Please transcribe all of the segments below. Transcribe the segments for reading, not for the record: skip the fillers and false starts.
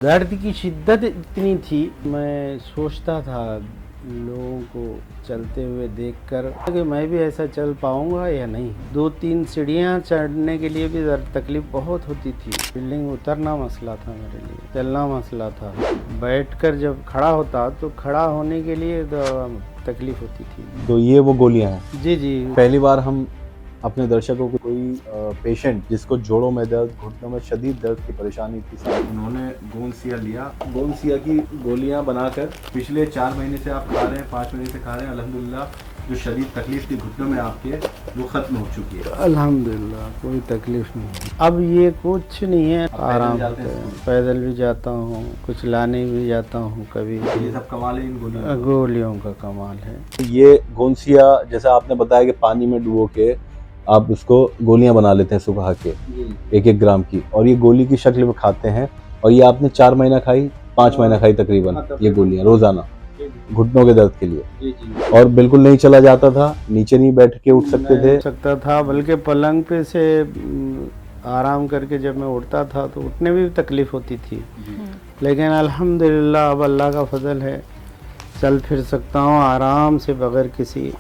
दर्द की शिद्दत इतनी थी, मैं सोचता था लोगों को चलते हुए देखकर कि मैं भी ऐसा चल पाऊंगा या नहीं। 2-3 सीढ़ियां चढ़ने के लिए भी तकलीफ बहुत होती थी। बिल्डिंग उतरना मसला था मेरे लिए, चलना मसला था। बैठकर जब खड़ा होता तो खड़ा होने के लिए तकलीफ होती थी। तो ये वो गोलियां हैं? जी जी। पहली बार हम अपने दर्शकों को कोई पेशेंट जिसको जोड़ों में दर्द, घुटनों में शदीद दर्द की परेशानी थी, साहब उन्होंने गोंदसिया लिया। गोंदसिया की गोलियां बनाकर पिछले 4 महीने से आप खा रहे हैं, 5 महीने से खा रहे हैं। अल्हम्दुलिल्लाह जो शदीद तकलीफ थी घुटनों में आपके, वो खत्म हो चुकी है। अल्हम्दुलिल्लाह कोई तकलीफ नहीं। अब ये कुछ नहीं है, आराम से पैदल भी जाता हूँ, कुछ लाने भी जाता हूँ कभी। ये सब कमाल है इन गोलियों का कमाल है। ये गोंदसिया जैसा आपने बताया कि पानी में डुबो के आप उसको गोलियां बना लेते हैं सुबह के 1-1 ग्राम की, और ये गोली की शक्ल में खाते हैं। और ये आपने 4 महीना खाई, 5 महीना खाई तकरीबन ये गोलियां रोजाना घुटनों के दर्द के लिए। और बिल्कुल नहीं चला जाता था, नीचे नहीं बैठ के उठ सकते था, बल्कि पलंग पे से आराम करके जब मैं उठता था तो उठने में भी तकलीफ होती थी। लेकिन अल्हम्दुलिल्लाह अब अल्लाह का फजल है, चल फिर सकता हूँ आराम से बगैर किसी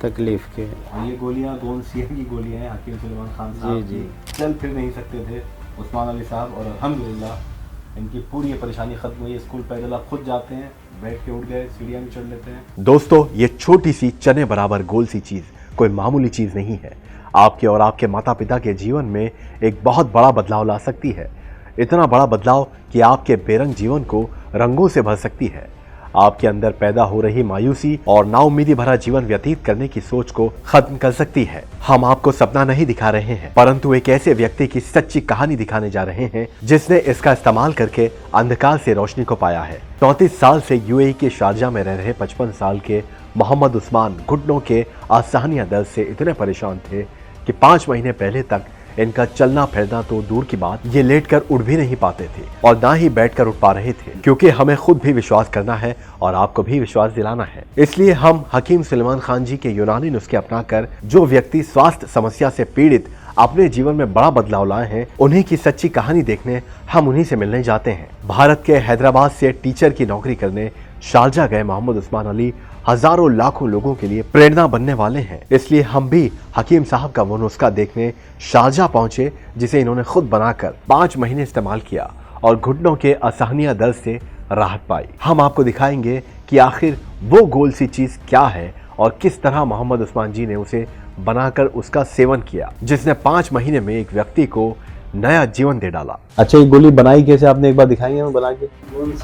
तकलीफ के। ये गोलियां गोंदसिया की गोलियां हैं। हकीम सुलेमान खान साहब जी चल फिर नहीं सकते थे, उस्मान अली साहब, और अल्हम्दुलिल्लाह इनकी पूरी परेशानी खत्म हुई। स्कूल पैदल आप खुद जाते हैं, बैठ के उठ गए, सीढ़ियां भी चढ़ लेते हैं। दोस्तों, ये छोटी सी चने बराबर गोल सी चीज कोई मामूली चीज नहीं है। आपके और आपके माता पिता के जीवन में एक बहुत बड़ा बदलाव ला सकती है। इतना बड़ा बदलाव कि आपके बेरंग जीवन को रंगों से भर सकती है। आपके अंदर पैदा हो रही मायूसी और नाउम्मीदी भरा जीवन व्यतीत करने की सोच को खत्म कर सकती है। हम आपको सपना नहीं दिखा रहे हैं, परंतु एक ऐसे व्यक्ति की सच्ची कहानी दिखाने जा रहे हैं जिसने इसका इस्तेमाल करके अंधकार से रोशनी को पाया है। 34 साल से यूएई के शारजा में रह रहे 55 साल के मोहम्मद उस्मान घुटनों के असहनीय दर्द से इतने परेशान थे कि 5 महीने पहले तक इनका चलना फिरना तो दूर की बात, ये लेटकर उठ भी नहीं पाते थे और ना ही बैठकर उठ पा रहे थे। क्योंकि हमें खुद भी विश्वास करना है और आपको भी विश्वास दिलाना है, इसलिए हम हकीम सुलेमान खान जी के यूनानी नुस्खे अपनाकर जो व्यक्ति स्वास्थ्य समस्या से पीड़ित अपने जीवन में बड़ा बदलाव लाए हैं, उन्हीं की सच्ची कहानी देखने हम उन्हीं से मिलने जाते हैं। भारत के हैदराबाद से टीचर की नौकरी करने शारजा गए मोहम्मद उस्मान अली हजारों लाखों लोगों के लिए प्रेरणा बनने वाले हैं। इसलिए हम भी हकीम साहब का वो नुस्खा देखने शारजा पहुंचे, जिसे इन्होंने खुद बनाकर 5 महीने इस्तेमाल किया और घुटनों के असहनीय दर्द से राहत पाई। हम आपको दिखाएंगे कि आखिर वो गोल सी चीज क्या है और किस तरह मोहम्मद उस्मान जी ने उसे बनाकर उसका सेवन किया, जिसने 5 महीने में एक व्यक्ति को नया जीवन दे डाला। अच्छा, ये गोली बनाई कैसे, आपने एक बार दिखाई है बना के?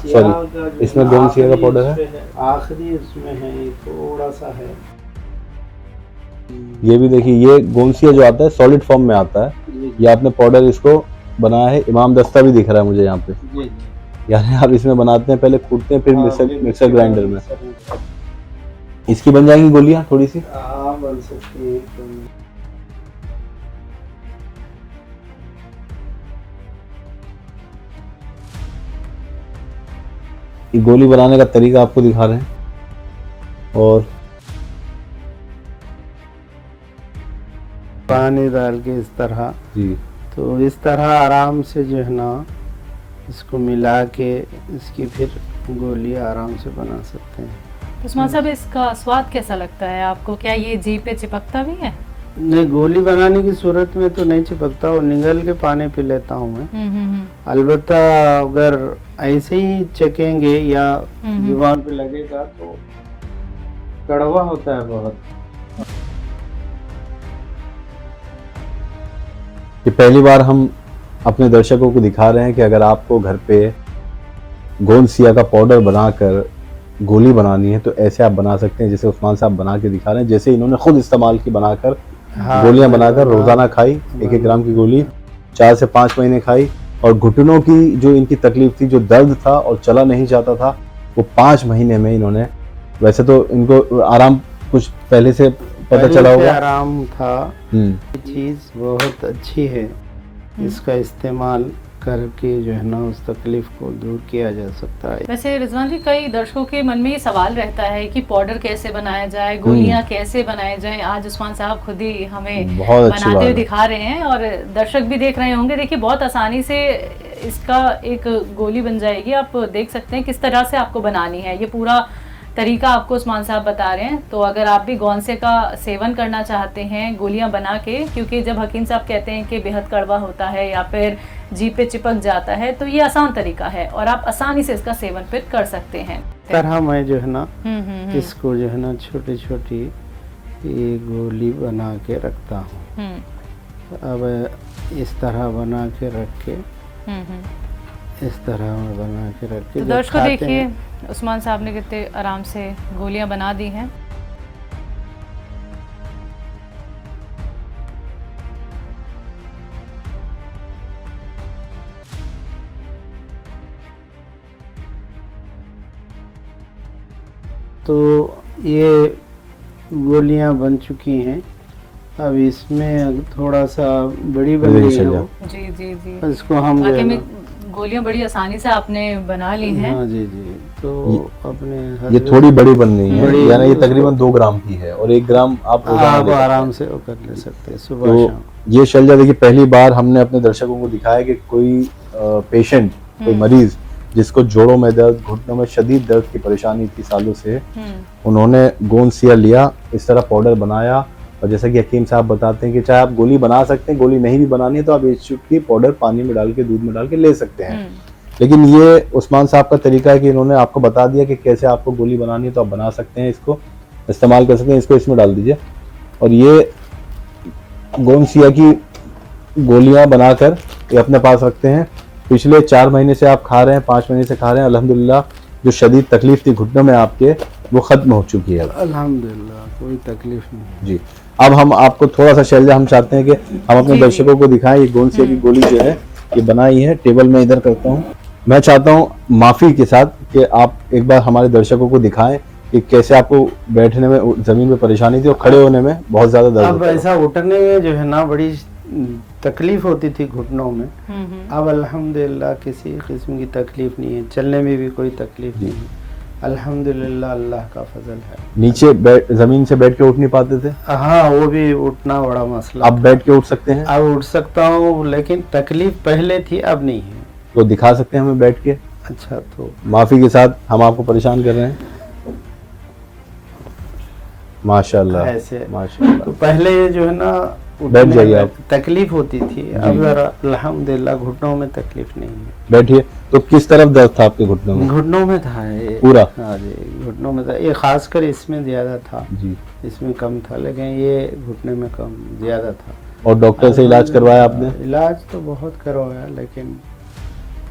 सॉरी, इसमें गोंदसिया का पाउडर है, आखिरी इसमें है, थोड़ा सा है। ये भी देखिए, ये गोंदसिया जो आता है सॉलिड फॉर्म में आता है। ये आपने पाउडर इसको बनाया है। इमाम दस्ता भी दिख रहा है मुझे यहाँ पे। यानी आप इसमें बनाते हैं, पहले कूटते हैं, फिर मिक्सर ग्राइंडर में इसकी बन जाएंगी गोलियां थोड़ी सी। बन सकती है। ये गोली बनाने का तरीका आपको दिखा रहे हैं। और पानी डाल के इस तरह जी, तो इस तरह आराम से जो है ना इसको मिला के इसकी फिर गोली आराम से बना सकते हैं। उस्मान साहब, इसका स्वाद कैसा लगता है आपको? क्या ये जीभ पे चिपकता भी है? नहीं, गोली बनाने की सूरत में तो नहीं चिपकता, वो निगल के पानी पी लेता हूँ मैं। अलबत्ता अगर ऐसे ही चखेंगे या जुबान पे लगेगा तो कड़वा होता है बहुत। ये पहली बार हम अपने दर्शकों को दिखा रहे हैं कि अगर आपको घर पे गोंदसिया का पाउडर बनाकर गोली बनानी है तो ऐसे आप बना सकते हैं, जैसे उस्मान साहब बना के दिखा रहे हैं, जैसे इन्होंने खुद इस्तेमाल की बनाकर। गोलियां बनाकर रोजाना खाई, 1-1 ग्राम की गोली 4 से 5 महीने खाई। और घुटनों की जो इनकी तकलीफ थी, जो दर्द था और चला नहीं जाता था, वो 5 महीने में इन्होंने, वैसे तो इनको आराम कुछ पहले से पता चला होगा, आराम था। ये चीज बहुत अच्छी है, इसका इस्तेमाल करके जो है ना उस तकलीफ को दूर किया जा सकता है। वैसे रिजवान जी, कई दर्शकों के मन में ये सवाल रहता है कि पाउडर कैसे बनाया जाए, गोलियां कैसे बनाए जाए। आज उस्मान साहब खुद ही हमें बनाते हुए दिखा रहे हैं और दर्शक भी देख रहे होंगे। देखिए, बहुत आसानी से इसका एक गोली बन जाएगी। आप देख सकते हैं किस तरह से आपको बनानी है, ये पूरा तरीका आपको उस्मान साहब बता रहे हैं। तो अगर आप भी गोंसे का सेवन करना चाहते हैं गोलियां बना के, क्योंकि जब हकीम साहब कहते हैं कि बेहद कड़वा होता है या फिर जीभ पे चिपक जाता है, तो ये आसान तरीका है और आप आसानी से इसका सेवन फिर कर सकते हैं। तरह मैं जो है ना इसको जो है ना छोटी छोटी ये गोली बना के रखता हूँ। अब इस तरह बना के रख के इस तरह में बना के रख के तो दर्शकों देखिए उस्मान साहब ने कितने आराम से गोलियां बना दी हैं। तो ये गोलियां बन चुकी हैं। अब इसमें थोड़ा सा बड़ी बन गई है वो। जी जी जी, इसको हम जो है ना गोलियां बड़ी आसानी से आपने बना ली हैं। हाँ जी जी। तो अपने ये थोड़ी बड़ी बन रही है, यानी ये तकरीबन 2 ग्राम की है और 1 ग्राम आप आराम से वो कर ले सकते हैं सुबह तो शाम। ये शैलजा देखिए पहली बार हमने अपने दर्शकों को दिखाया कि कोई पेशेंट, कोई मरीज जिसको जोड़ों में दर्द, घुटनों में शदीद दर्द की परेशानी थी सालों से, उन्होंने गोंद सिया लिया, इस तरह पाउडर बनाया। और जैसा कि हकीम साहब बताते हैं कि चाहे आप गोली बना सकते हैं, गोली नहीं भी बनानी है तो आप एक चुटकी पाउडर पानी में डाल के, दूध में डाल के ले सकते हैं। लेकिन ये उस्मान साहब का तरीका है कि इन्होंने आपको बता दिया कि कैसे आपको गोली बनानी है, तो आप बना सकते हैं, इसको इस्तेमाल कर सकते हैं। इसको इसमें डाल दीजिए और ये गोंद सिया की गोलियां बनाकर ये अपने पास रखते हैं। पिछले 4 महीने से आप खा रहे हैं, 5 महीने से खा रहे हैं, अल्हम्दुलिल्लाह जो शदीद तकलीफ थी घुटनों में आपके, वो खत्म हो चुकी है। अल्हम्दुलिल्लाह कोई तकलीफ नहीं जी। अब हम आपको थोड़ा सा शैलजा हम चाहते हैं कि हम अपने दर्शकों को दिखाएं। ये गोंद सिया की गोली जो है ये बनाई है, टेबल में इधर करता हूँ। मैं चाहता हूँ माफी के साथ कि आप एक बार हमारे दर्शकों को दिखाएं कि कैसे आपको बैठने में जमीन में परेशानी थी और खड़े होने में बहुत ज्यादा दर्द अब होता है। ऐसा उठने में जो है ना बड़ी तकलीफ होती थी घुटनों में। अब अल्हम्दुलिल्लाह किसी किस्म की तकलीफ नहीं है, चलने में भी कोई तकलीफ नहीं है। अल्हम्दुलिल्लाह अल्लाह का फजल है। नीचे जमीन से बैठ के उठ नहीं पाते थे? हाँ वो भी उठना बड़ा मसला। अब बैठ के उठ सकते हैं? अब उठ सकता हूँ, लेकिन तकलीफ पहले थी अब नहीं है। तो दिखा सकते हैं हमें बैठ के? अच्छा तो माफी के साथ हम आपको परेशान कर रहे हैं। माशाल्लाह ऐसे माशाल्लाह। तो पहले जो है ना बैठ जाइए आप। तकलीफ होती थी, अब अल्हम्दुलिल्लाह घुटनों में तकलीफ नहीं है। बैठिए। तो किस तरफ दर्द था आपके घुटनों में? घुटनों में था ये पूरा? हाँ जी घुटनों में था। ये खासकर इसमें ज्यादा था जी। इसमें कम था, लेकिन ये घुटने में कम ज्यादा था। और डॉक्टर से इलाज करवाया आपने? इलाज तो बहुत करवाया, लेकिन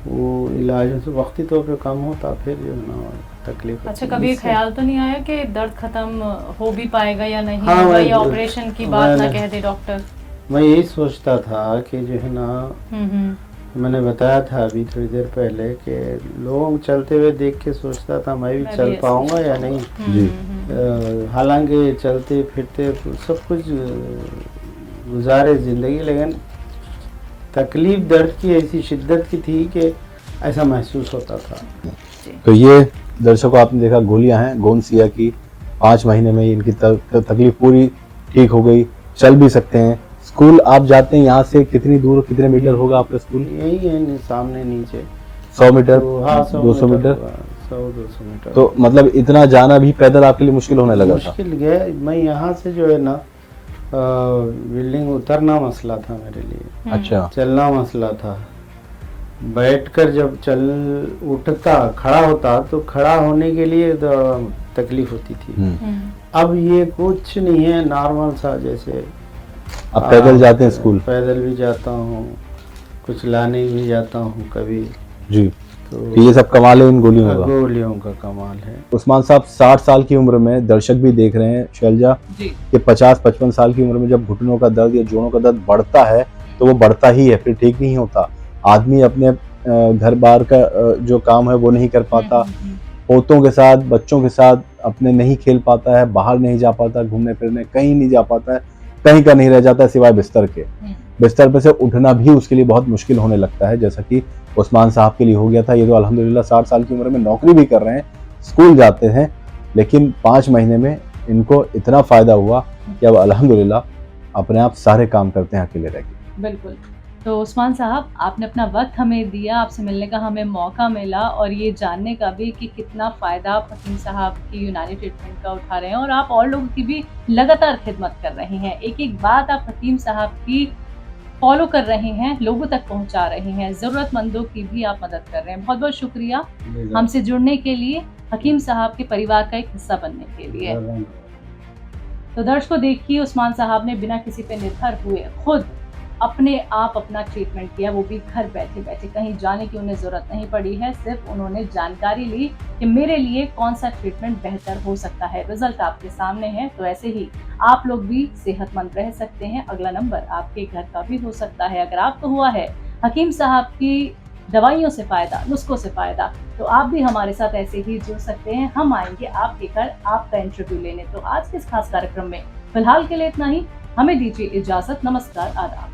वो इलाज से वक्ती तौर पे कम होता, फिर जो है ना तकलीफ। अच्छा कभी ख्याल तो नहीं आया कि दर्द खत्म हो भी पाएगा या नहीं हाँ, होगा, या ऑपरेशन की बात ना कह दे डॉक्टर? मैं यही सोचता था कि जो है ना मैंने बताया था अभी थोड़ी देर पहले कि लोग चलते हुए देख के सोचता था मैं भी चल पाऊंगा या नहीं। जी। हालांकि चलते फिरते सब कुछ गुजारे जिंदगी, लेकिन तकलीफ दर्द की ऐसी शिद्दत की थी कि ऐसा महसूस होता था। तो ये दर्शकों आपने देखा गोलियां हैं गोंद सिया की। 5 महीने में इनकी तकलीफ पूरी ठीक हो गई, चल भी सकते हैं। स्कूल आप जाते हैं यहाँ से कितनी दूर, कितने मीटर होगा आपका स्कूल? यही है सामने नीचे 100 मीटर? तो हाँ 200 मीटर? 100-200 मीटर। तो मतलब इतना जाना भी पैदल आपके लिए मुश्किल होने लगा था? मुश्किल गया। मैं यहाँ से जो है ना बिल्डिंग उतरना मसला था मेरे लिए। अच्छा। चलना मसला था। बैठकर जब चल उठता खड़ा होता तो खड़ा होने के लिए तो तकलीफ होती थी। अब ये कुछ नहीं है, नॉर्मल सा जैसे आप पैदल जाते हैं स्कूल? पैदल भी जाता हूँ, कुछ लाने भी जाता हूँ कभी। जी। तो ये सब कमाल है इन गोलियों का? गोलियों का कमाल है। उस्मान साहब 60 साल की उम्र में, दर्शक भी देख रहे हैं शैलजा कि 50-55 साल की उम्र में जब घुटनों का दर्द या जोड़ों का दर्द बढ़ता है तो वो बढ़ता ही है, फिर ठीक नहीं होता। आदमी अपने घर बार का जो काम है वो नहीं कर पाता, पोतों के साथ, बच्चों के साथ अपने नहीं खेल पाता है, बाहर नहीं जा पाता, घूमने फिरने कहीं नहीं जा पाता है, कहीं का नहीं रह जाता है सिवाय बिस्तर के। बिस्तर पे से उठना भी उसके लिए बहुत मुश्किल होने लगता है, जैसा कि उस्मान साहब के लिए हो गया था। ये तो अल्हम्दुलिल्लाह 60 साल की उम्र में नौकरी भी कर रहे हैं, स्कूल जाते हैं, लेकिन 5 महीने में इनको इतना फ़ायदा हुआ कि अब अल्हम्दुलिल्लाह अपने आप सारे काम करते हैं अकेले रह के। बिल्कुल। तो उस्मान साहब, आपने अपना वक्त हमें दिया, आपसे मिलने का हमें मौका मिला और ये जानने का भी कि कितना फ़ायदा आप हकीम साहब की यूनानी ट्रीटमेंट का उठा रहे हैं और आप और लोगों की भी लगातार खिदमत कर रहे हैं। एक-एक बात आप हकीम साहब की फॉलो कर रहे हैं, लोगों तक पहुंचा रहे हैं, ज़रूरतमंदों की भी आप मदद कर रहे हैं। बहुत-बहुत शुक्रिया हमसे जुड़ने के लिए, हकीम साहब के परिवार का एक हिस्सा बनने के लिए। तो दर्शकों, देखिए उस्मान साहब ने बिना किसी पे निर्भर हुए खुद अपने आप अपना ट्रीटमेंट किया, वो भी घर बैठे बैठे, कहीं जाने की उन्हें ज़रूरत नहीं पड़ी है। सिर्फ उन्होंने जानकारी ली कि मेरे लिए कौन सा ट्रीटमेंट बेहतर हो सकता है। रिजल्ट आपके सामने है, तो ऐसे ही आप लोग भी सेहतमंद रह सकते हैं। अगला नंबर आपके घर का भी हो सकता है। अगर आपको हुआ है हकीम साहब की दवाइयों से फ़ायदा, नुस्खों से फ़ायदा, तो आप भी हमारे साथ ऐसे ही जुड़ सकते हैं। हम आएंगे आपके घर आपका इंटरव्यू लेने। तो आज के इस खास कार्यक्रम में फिलहाल के लिए इतना ही। हमें दीजिए इजाज़त। नमस्कार, आदाब।